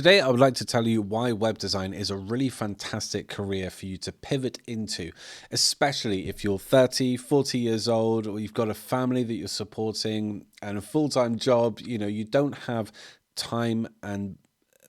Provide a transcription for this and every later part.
Today, I would like to tell you why web design is a really fantastic career for you to pivot into, especially if you're 30, 40 years old, or you've got a family that you're supporting and a full-time job. You don't have time and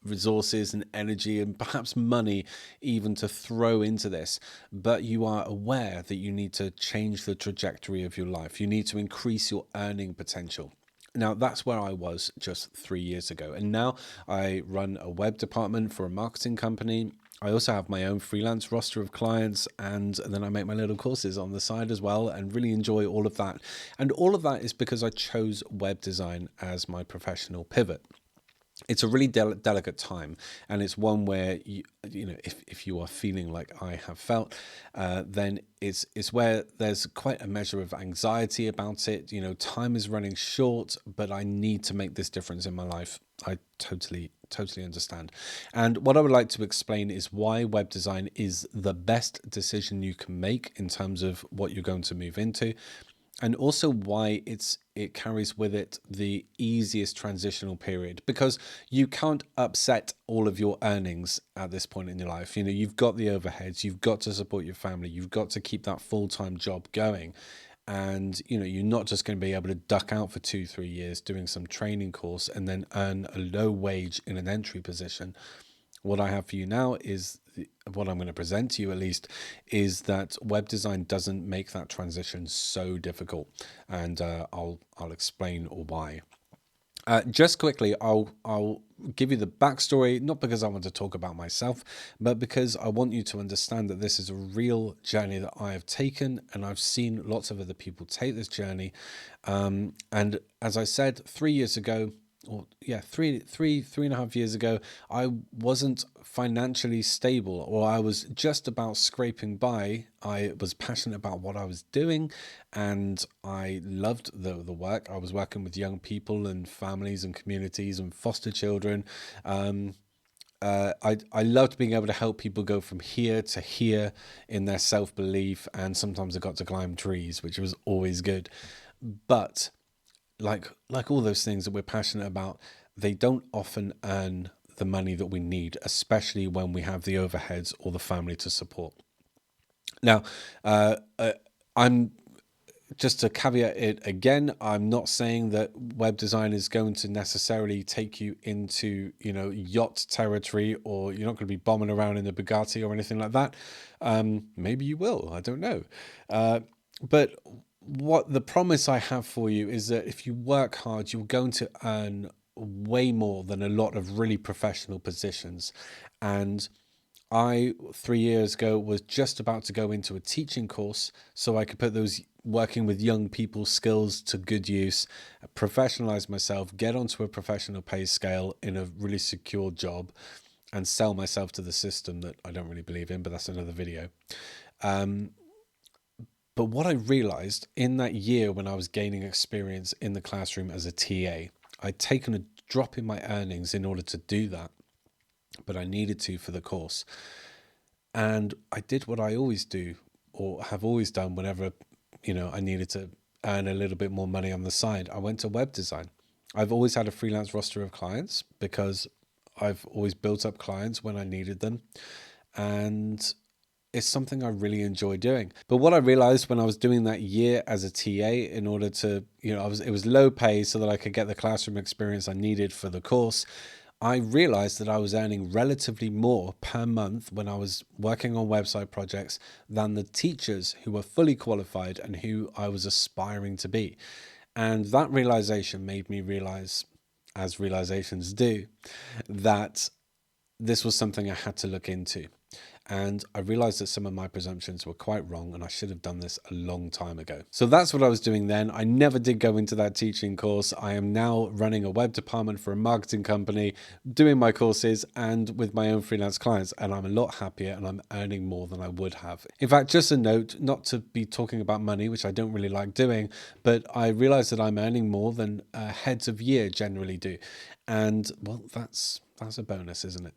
resources and energy and perhaps money even to throw into this, but you are aware that you need to change the trajectory of your life. You need to increase your earning potential. Now, that's where I was just 3 years ago. And now I run a web department for a marketing company. I also have my own freelance roster of clients, and then I make my little courses on the side as well and really enjoy all of that. And all of that is because I chose web design as my professional pivot. It's a really delicate time, and it's one where if you are feeling like I have felt, then it's where there's quite a measure of anxiety about it. Time is running short, but I need to make this difference in my life. I totally understand. And what I would like to explain is why web design is the best decision you can make in terms of what you're going to move into, and also why it carries with it the easiest transitional period, because you can't upset all of your earnings at this point in your life. You've got the overheads, you've got to support your family, you've got to keep that full-time job going, and you're not just going to be able to duck out for 2-3 years doing some training course and then earn a low wage in an entry position. What I have for you now is what I'm going to present to you, at least, is that web design doesn't make that transition so difficult, and I'll explain why. Just quickly, I'll give you the backstory, not because I want to talk about myself, but because I want you to understand that this is a real journey that I have taken, and I've seen lots of other people take this journey. And as I said, 3 years ago, or yeah, three and a half years ago, I wasn't financially stable, or I was just about scraping by. I was passionate about what I was doing, and I loved the work. I was working with young people and families and communities and foster children. I loved being able to help people go from here to here in their self-belief, and sometimes I got to climb trees, which was always good. But like all those things that we're passionate about, they don't often earn the money that we need, especially when we have the overheads or the family to support. Now, I'm just to caveat it again, I'm not saying that web design is going to necessarily take you into, yacht territory, or you're not going to be bombing around in a Bugatti or anything like that. Maybe you will, I don't know. But what the promise I have for you is that if you work hard, you're going to earn way more than a lot of really professional positions. And I, 3 years ago, was just about to go into a teaching course so I could put those working with young people skills to good use, professionalize myself, get onto a professional pay scale in a really secure job, and sell myself to the system that I don't really believe in, but that's another video. But what I realized in that year when I was gaining experience in the classroom as a TA, I'd taken a drop in my earnings in order to do that, but I needed to for the course. And I did what I always do, or have always done whenever, I needed to earn a little bit more money on the side. I went to web design. I've always had a freelance roster of clients because I've always built up clients when I needed them. And it's something I really enjoy doing. But what I realized when I was doing that year as a TA, in order to, it was low pay so that I could get the classroom experience I needed for the course. I realized that I was earning relatively more per month when I was working on website projects than the teachers who were fully qualified and who I was aspiring to be. And that realization made me realize, as realizations do, that this was something I had to look into. And I realized that some of my presumptions were quite wrong, and I should have done this a long time ago. So that's what I was doing then. I never did go into that teaching course. I am now running a web department for a marketing company, doing my courses and with my own freelance clients, and I'm a lot happier and I'm earning more than I would have. In fact, just a note, not to be talking about money, which I don't really like doing, but I realize that I'm earning more than heads of year generally do. And well, that's a bonus, isn't it?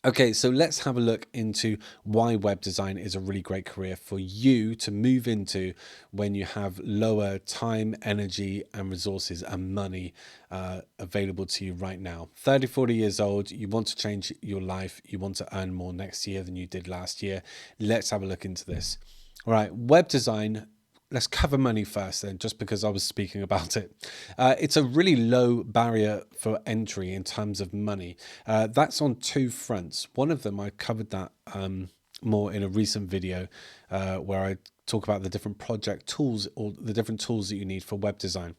Okay, so let's have a look into why web design is a really great career for you to move into when you have lower time, energy, and resources and money available to you right now. 30, 40 years old, you want to change your life, you want to earn more next year than you did last year. Let's have a look into this. All right, web design. Let's cover money first then, just because I was speaking about it. It's a really low barrier for entry in terms of money. That's on two fronts. One of them, I covered that more in a recent video where I talk about the different project tools or the different tools that you need for web design.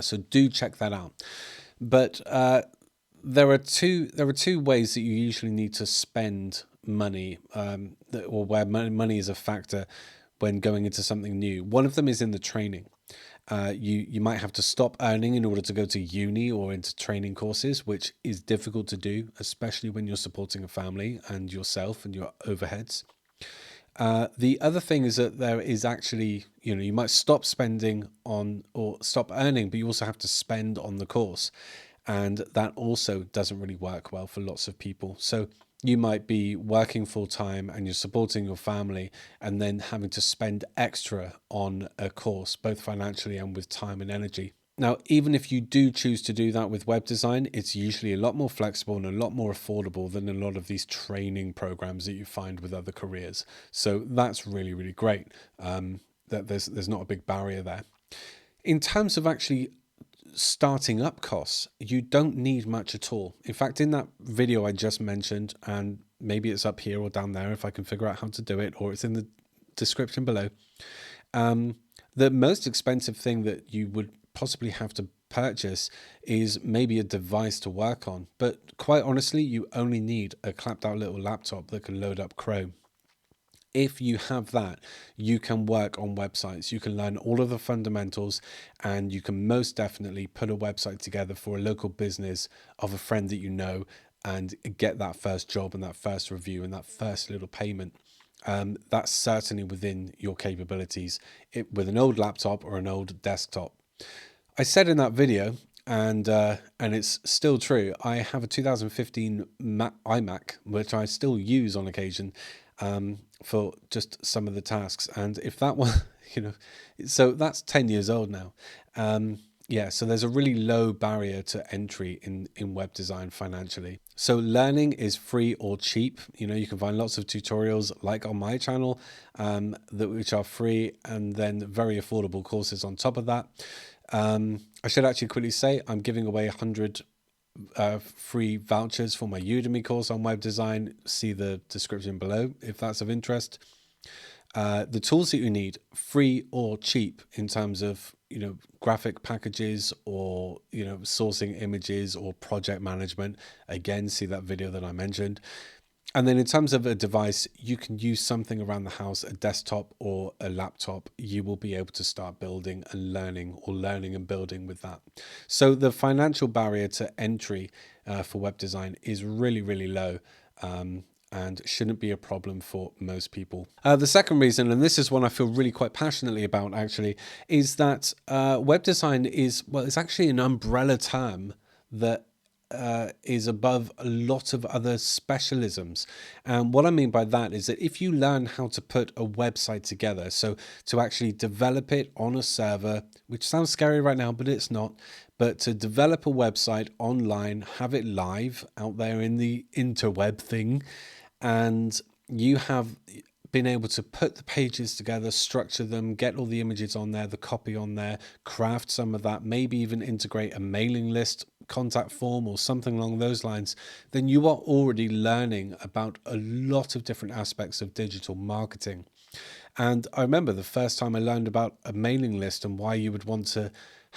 So do check that out. But there are two ways that you usually need to spend money, or where money is a factor when going into something new. One of them is in the training. You might have to stop earning in order to go to uni or into training courses, which is difficult to do, especially when you're supporting a family and yourself and your overheads. The other thing is that there is actually, you might stop spending on or stop earning, but you also have to spend on the course. And that also doesn't really work well for lots of people. So you might be working full time and you're supporting your family and then having to spend extra on a course, both financially and with time and energy. Now, even if you do choose to do that with web design, it's usually a lot more flexible and a lot more affordable than a lot of these training programs that you find with other careers. So that's really, really great. That there's not a big barrier there. In terms of actually starting up costs, you don't need much at all. In fact, in that video I just mentioned, and maybe it's up here or down there if I can figure out how to do it, or it's in the description below. The most expensive thing that you would possibly have to purchase is maybe a device to work on. But quite honestly, you only need a clapped out little laptop that can load up Chrome. If you have that, you can work on websites. You can learn all of the fundamentals, and you can most definitely put a website together for a local business of a friend that you know and get that first job and that first review and that first little payment. That's certainly within your capabilities with an old laptop or an old desktop. I said in that video, and it's still true, I have a 2015 iMac, which I still use on occasion for just some of the tasks. And if that one, so that's 10 years old now. Yeah, so there's a really low barrier to entry in web design financially. So learning is free or cheap. You can find lots of tutorials like on my channel which are free, and then very affordable courses on top of that. I should actually quickly say I'm giving away 100 free vouchers for my Udemy course on web design. See the description below if that's of interest. The tools that you need, free or cheap, in terms of graphic packages or sourcing images or project management. Again, see that video that I mentioned. And then in terms of a device, you can use something around the house, a desktop or a laptop. You will be able to start building and learning, or learning and building with that. So the financial barrier to entry for web design is really, really low. And shouldn't be a problem for most people. The second reason, and this is one I feel really quite passionately about actually, is that web design it's actually an umbrella term that is above a lot of other specialisms. And what I mean by that is that if you learn how to put a website together, so to actually develop it on a server, which sounds scary right now, but it's not, but to develop a website online, have it live out there in the interweb thing, and you have been able to put the pages together, structure them, get all the images on there, the copy on there, craft some of that, maybe even integrate a mailing list, contact form or something along those lines, then you are already learning about a lot of different aspects of digital marketing. And I remember the first time I learned about a mailing list and why you would want to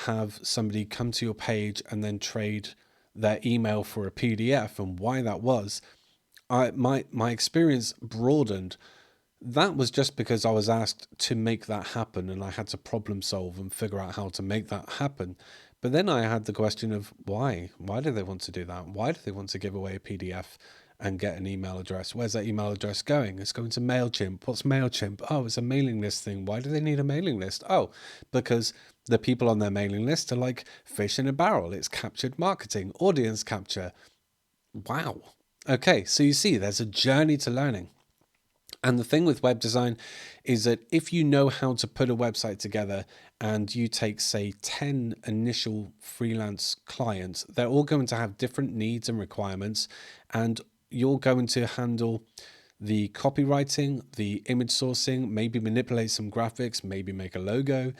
have somebody come to your page and then trade their email for a PDF, and why that was. My experience broadened. That was just because I was asked to make that happen, and I had to problem solve and figure out how to make that happen. But then I had the question of why? Why do they want to do that? Why do they want to give away a PDF and get an email address? Where's that email address going? It's going to MailChimp. What's MailChimp? Oh, it's a mailing list thing. Why do they need a mailing list? Oh, because the people on their mailing list are like fish in a barrel. It's captured marketing, audience capture. Wow. Okay, so you see, there's a journey to learning. And the thing with web design is that if you know how to put a website together and you take, say, 10 initial freelance clients, they're all going to have different needs and requirements. And you're going to handle the copywriting, the image sourcing, maybe manipulate some graphics, maybe make a logo.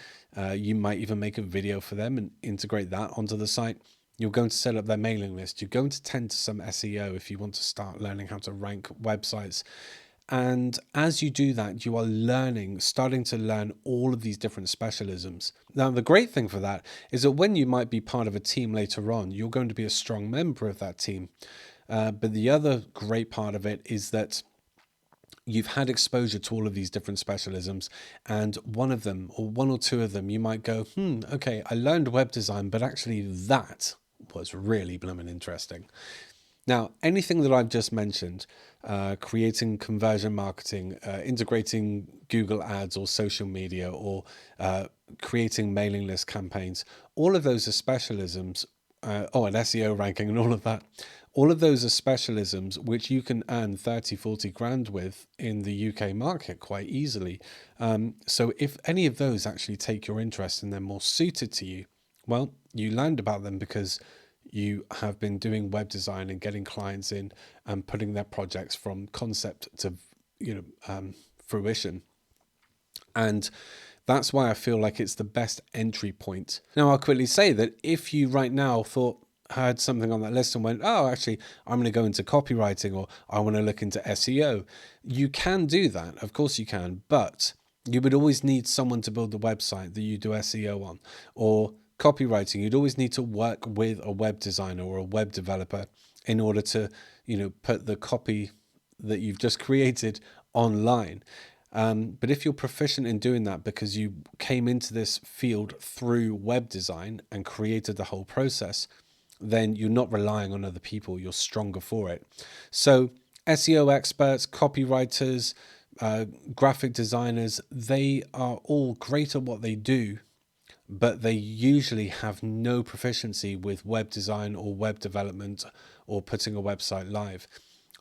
You might even make a video for them and integrate that onto the site. You're going to set up their mailing list. You're going to tend to some SEO if you want to start learning how to rank websites. And as you do that, you are starting to learn all of these different specialisms. Now, the great thing for that is that when you might be part of a team later on, you're going to be a strong member of that team. But the other great part of it is that you've had exposure to all of these different specialisms, and one of them or one or two of them, you might go, okay, I learned web design, but actually that was really blooming interesting. Now, anything that I've just mentioned, creating conversion marketing, integrating Google Ads or social media, or creating mailing list campaigns, all of those are specialisms, and SEO ranking and all of that. All of those are specialisms which you can earn 30, 40 grand with in the UK market quite easily. So if any of those actually take your interest and they're more suited to you, well, you learned about them because you have been doing web design and getting clients in and putting their projects from concept to fruition. And that's why I feel like it's the best entry point. Now, I'll quickly say that if you right now heard something on that list and went, oh, actually, I'm going to go into copywriting, or I want to look into SEO, you can do that. Of course you can, but you would always need someone to build the website that you do SEO on, or copywriting. You'd always need to work with a web designer or a web developer in order to, put the copy that you've just created online. But if you're proficient in doing that because you came into this field through web design and created the whole process, then you're not relying on other people. You're stronger for it. So SEO experts, copywriters, graphic designers, they are all great at what they do, but they usually have no proficiency with web design or web development or putting a website live.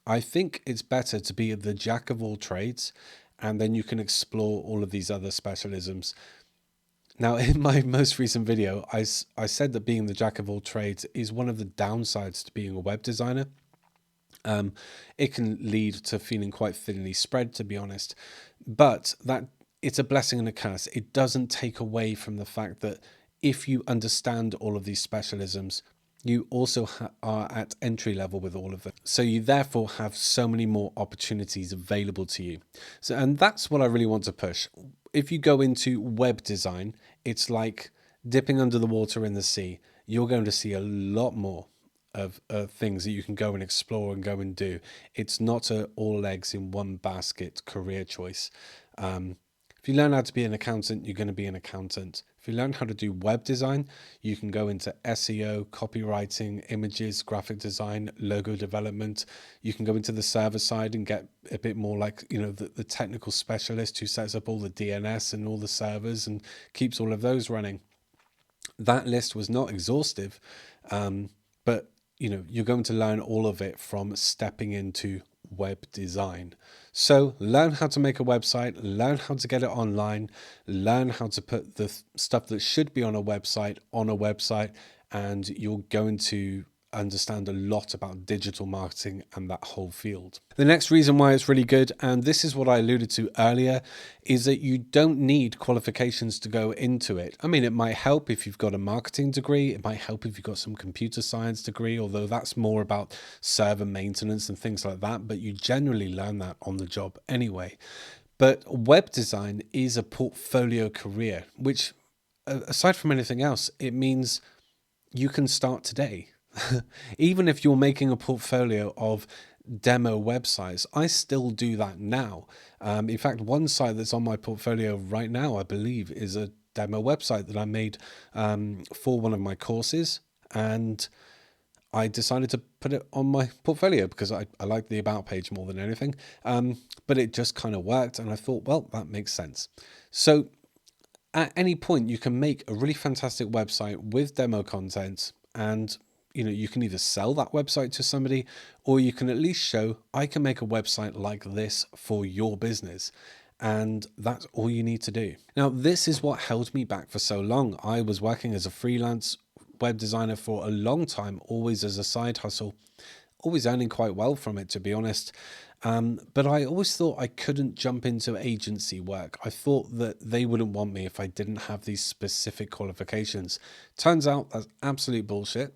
I think it's better to be the jack of all trades, and then you can explore all of these other specialisms. Now, in my most recent video, I said that being the jack of all trades is one of the downsides to being a web designer. It can lead to feeling quite thinly spread, to be honest, but that it's a blessing and a curse. It doesn't take away from the fact that if you understand all of these specialisms, you also are at entry level with all of them. So you therefore have so many more opportunities available to you. So, and that's what I really want to push. If you go into web design, it's like dipping under the water in the sea. You're going to see a lot more of things that you can go and explore and go and do. It's not all eggs in one basket career choice. If you learn how to be an accountant, you're going to be an accountant. If you learn how to do web design, you can go into SEO, copywriting, images, graphic design, logo development. You can go into the server side and get a bit more like, the technical specialist who sets up all the DNS and all the servers and keeps all of those running. That list was not exhaustive, but you're going to learn all of it from stepping into web design. So learn how to make a website, learn how to get it online, learn how to put the stuff that should be on a website, and you're going to understand a lot about digital marketing and that whole field. The next reason why it's really good, and this is what I alluded to earlier, is that you don't need qualifications to go into it. I mean, it might help if you've got a marketing degree, it might help if you've got some computer science degree, although that's more about server maintenance and things like that, but you generally learn that on the job anyway. But web design is a portfolio career, which aside from anything else, it means you can start today. Even if you're making a portfolio of demo websites, I still do that now. In fact, one site that's on my portfolio right now, I believe, is a demo website that I made for one of my courses, and I decided to put it on my portfolio because I like the about page more than anything. But it just kind of worked, and I thought, well, that makes sense. So at any point, you can make a really fantastic website with demo content, and you can either sell that website to somebody, or you can at least show, I can make a website like this for your business. And that's all you need to do. Now, this is what held me back for so long. I was working as a freelance web designer for a long time, always as a side hustle, always earning quite well from it, to be honest. But I always thought I couldn't jump into agency work. I thought that they wouldn't want me if I didn't have these specific qualifications. Turns out that's absolute bullshit.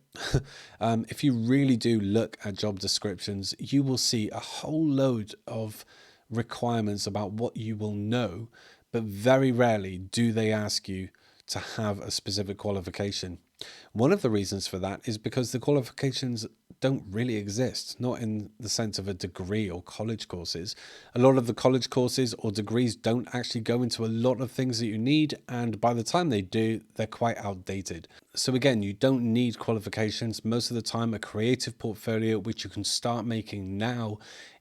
If you really do look at job descriptions, you will see a whole load of requirements about what you will know, but very rarely do they ask you to have a specific qualification. One of the reasons for that is because the qualifications don't really exist, not in the sense of a degree or college courses. A lot of the college courses or degrees don't actually go into a lot of things that you need, and by the time they do, they're quite outdated. So again, you don't need qualifications. Most of the time, a creative portfolio, which you can start making now,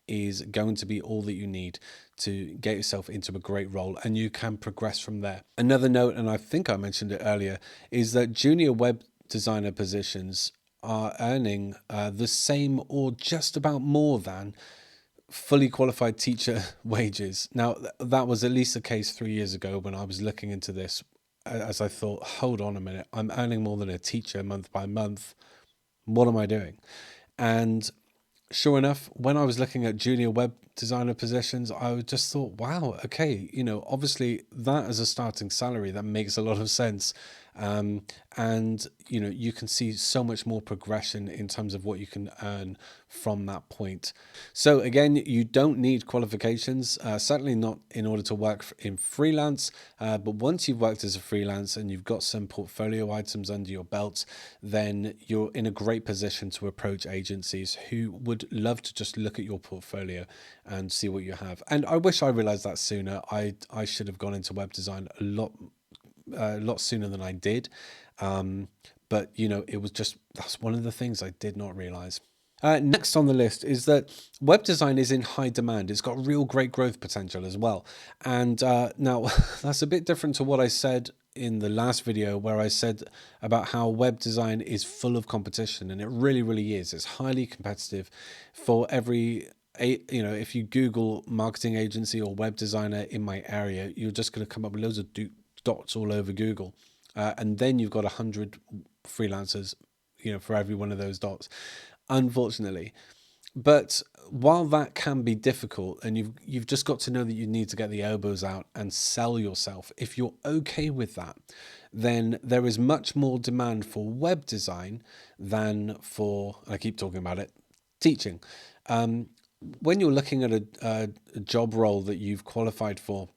is going to be all that you need to get yourself into a great role, and you can progress from there. Another note, and I think I mentioned it earlier, is that junior web designer positions are earning the same or just about more than fully qualified teacher wages. Now, that was at least the case 3 years ago when I was looking into this, as I thought, hold on a minute, I'm earning more than a teacher month by month. What am I doing? And sure enough, when I was looking at junior web designer positions, I just thought, wow, okay, obviously that as a starting salary, that makes a lot of sense. And you can see so much more progression in terms of what you can earn from that point. So again, you don't need qualifications, certainly not in order to work in freelance. But once you've worked as a freelance and you've got some portfolio items under your belt, then you're in a great position to approach agencies who would love to just look at your portfolio and see what you have. And I wish I realized that sooner. I should have gone into web design a lot sooner than I did. But it was just, that's one of the things I did not realize. Next on the list is that web design is in high demand. It's got real great growth potential as well. And now that's a bit different to what I said in the last video, where I said about how web design is full of competition, and it really, really is. It's highly competitive. For every if you Google marketing agency or web designer in my area, you're just going to come up with loads of dots all over Google. And then you've got 100 freelancers, for every one of those dots, unfortunately. But while that can be difficult, and you've just got to know that you need to get the elbows out and sell yourself, if you're okay with that, then there is much more demand for web design than for, I keep talking about it, teaching. When you're looking at a job role that you've qualified for,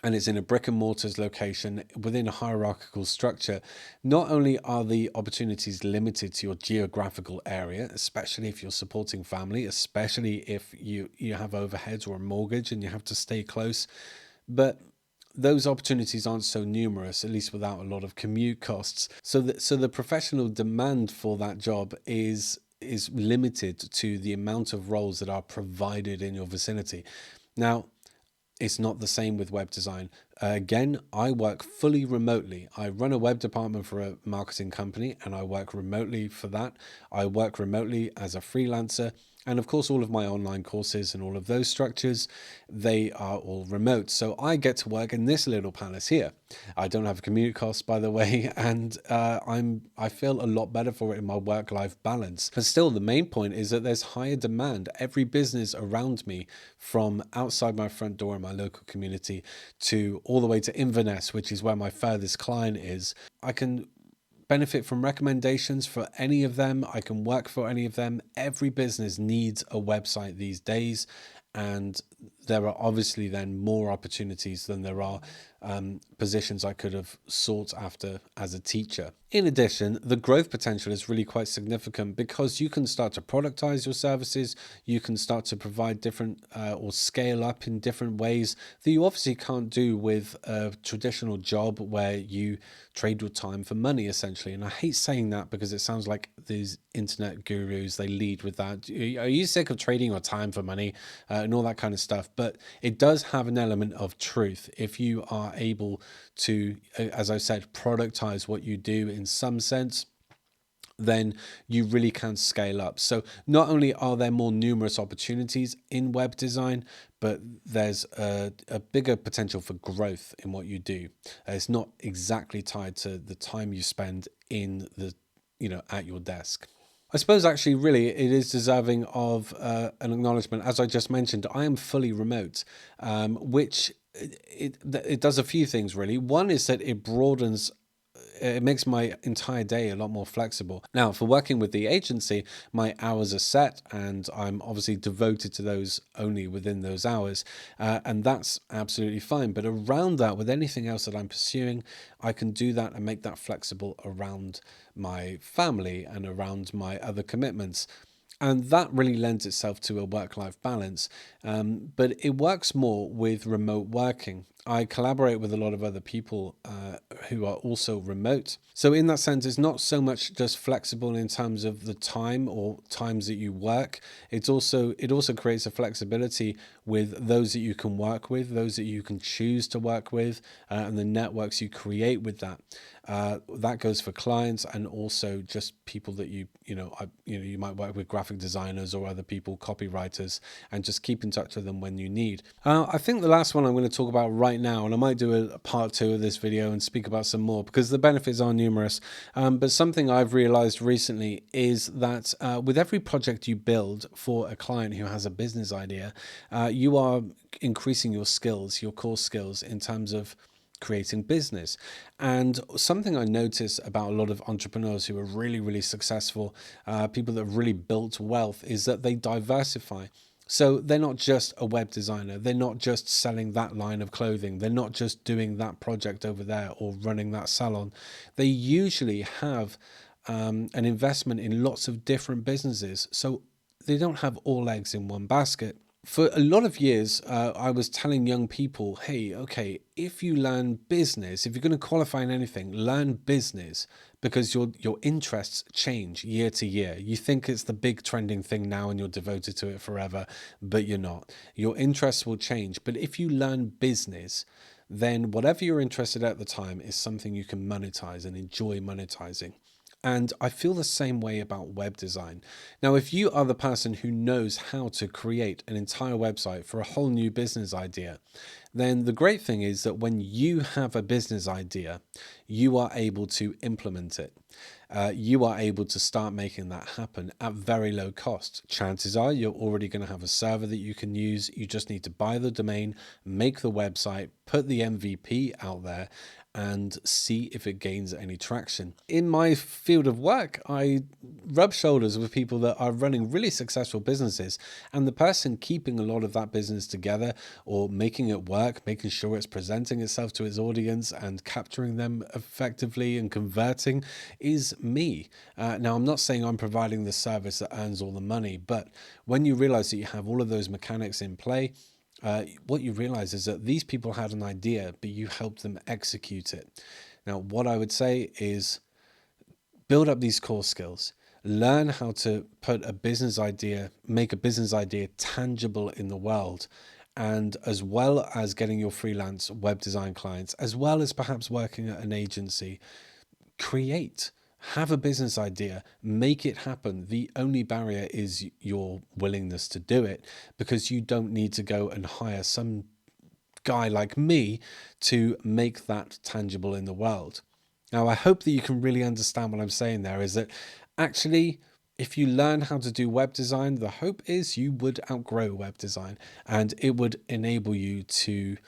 and it's in a brick and mortars location within a hierarchical structure, not only are the opportunities limited to your geographical area, especially if you're supporting family, especially if you have overheads or a mortgage and you have to stay close, but those opportunities aren't so numerous, at least without a lot of commute costs. So the professional demand for that job is limited to the amount of roles that are provided in your vicinity. Now, it's not the same with web design. Again, I work fully remotely. I run a web department for a marketing company, and I work remotely for that. I work remotely as a freelancer. And of course, all of my online courses and all of those structures, they are all remote. So I get to work in this little palace here. I don't have commute costs, by the way, and I feel a lot better for it in my work-life balance. But still, the main point is that there's higher demand. Every business around me, from outside my front door in my local community to all the way to Inverness, which is where my furthest client is, I can benefit from recommendations for any of them. I can work for any of them. Every business needs a website these days, and there are obviously then more opportunities than there are positions I could have sought after as a teacher. In addition, the growth potential is really quite significant because you can start to productize your services, you can start to provide different or scale up in different ways that you obviously can't do with a traditional job where you trade your time for money, essentially. And I hate saying that because it sounds like these internet gurus, they lead with that. Are you sick of trading your time for money and all that kind of stuff? But it does have an element of truth. If you are able to, as I said, productize what you do in some sense, then you really can scale up. So not only are there more numerous opportunities in web design, but there's a bigger potential for growth in what you do. It's not exactly tied to the time you spend in the, at your desk. I suppose actually really it is deserving of an acknowledgement. As I just mentioned, I am fully remote, which it does a few things really. One is that it makes my entire day a lot more flexible. Now, for working with the agency, my hours are set and I'm obviously devoted to those only within those hours. And that's absolutely fine. But around that, with anything else that I'm pursuing, I can do that and make that flexible around my family and around my other commitments. And that really lends itself to a work-life balance. But it works more with remote working. I collaborate with a lot of other people who are also remote. So in that sense, it's not so much just flexible in terms of the time or times that you work. It also creates a flexibility with those that you can work with, those that you can choose to work with, and the networks you create with that. That goes for clients and also just people that you might work with, graphic designers or other people, copywriters, and just keep in touch with them when you need. I think the last one I'm going to talk about right now, and I might do a part 2 of this video and speak about some more because the benefits are numerous. But something I've realized recently is that with every project you build for a client who has a business idea, you are increasing your skills, your core skills in terms of creating business. And something I notice about a lot of entrepreneurs who are really, really successful, people that have really built wealth, is that they diversify. So they're not just a web designer. They're not just selling that line of clothing. They're not just doing that project over there or running that salon. They usually have an investment in lots of different businesses. So they don't have all eggs in one basket. For a lot of years, I was telling young people, hey, okay, if you learn business, if you're going to qualify in anything, learn business, because your interests change year to year. You think it's the big trending thing now and you're devoted to it forever, but you're not. Your interests will change. But if you learn business, then whatever you're interested at the time is something you can monetize and enjoy monetizing. And I feel the same way about web design. Now, if you are the person who knows how to create an entire website for a whole new business idea, then the great thing is that when you have a business idea, you are able to implement it. You are able to start making that happen at very low cost. Chances are you're already going to have a server that you can use. You just need to buy the domain, make the website, put the MVP out there, and see if it gains any traction. In my field of work, I rub shoulders with people that are running really successful businesses, and the person keeping a lot of that business together or making it work, making sure it's presenting itself to its audience and capturing them effectively and converting is me. Now, I'm not saying I'm providing the service that earns all the money, but when you realize that you have all of those mechanics in play, what you realize is that these people had an idea, but you helped them execute it. Now, what I would say is build up these core skills. Learn how to put a business idea, make a business idea tangible in the world. And as well as getting your freelance web design clients, as well as perhaps working at an agency, create. Have a business idea, make it happen. The only barrier is your willingness to do it, because you don't need to go and hire some guy like me to make that tangible in the world. Now, I hope that you can really understand what I'm saying there is that actually, if you learn how to do web design, the hope is you would outgrow web design and it would enable you to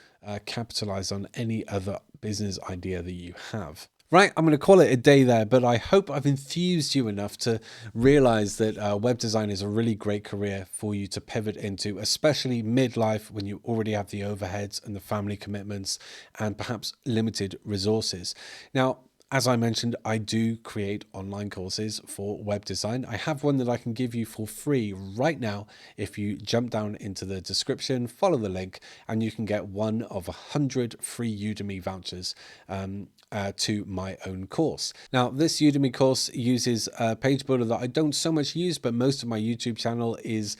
capitalize on any other business idea that you have. Right, I'm going to call it a day there, but I hope I've enthused you enough to realize that web design is a really great career for you to pivot into, especially midlife when you already have the overheads and the family commitments and perhaps limited resources. Now, as I mentioned, I do create online courses for web design. I have one that I can give you for free right now if you jump down into the description, follow the link, and you can get one of 100 free Udemy vouchers to my own course. Now, this Udemy course uses a page builder that I don't so much use, but most of my YouTube channel is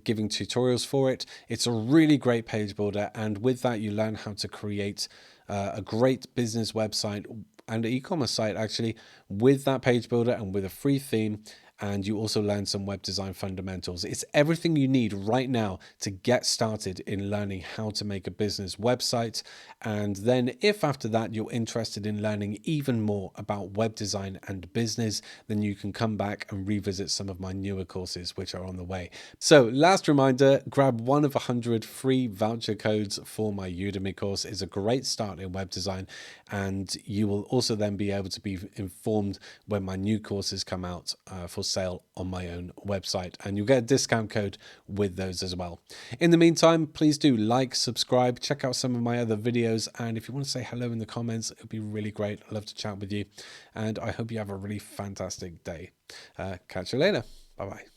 giving tutorials for it. It's a really great page builder, and with that, you learn how to create a great business website and an e-commerce site actually with that page builder and with a free theme. And you also learn some web design fundamentals. It's everything you need right now to get started in learning how to make a business website. And then if after that you're interested in learning even more about web design and business, then you can come back and revisit some of my newer courses which are on the way. So last reminder, grab one of 100 free voucher codes for my Udemy course. It's a great start in web design, and you will also then be able to be informed when my new courses come out for sale on my own website, and you'll get a discount code with those as well. In the meantime, please do like, subscribe, check out some of my other videos, and if you want to say hello in the comments, it would be really great. I'd love to chat with you, and I hope you have a really fantastic day. Catch you later. Bye bye.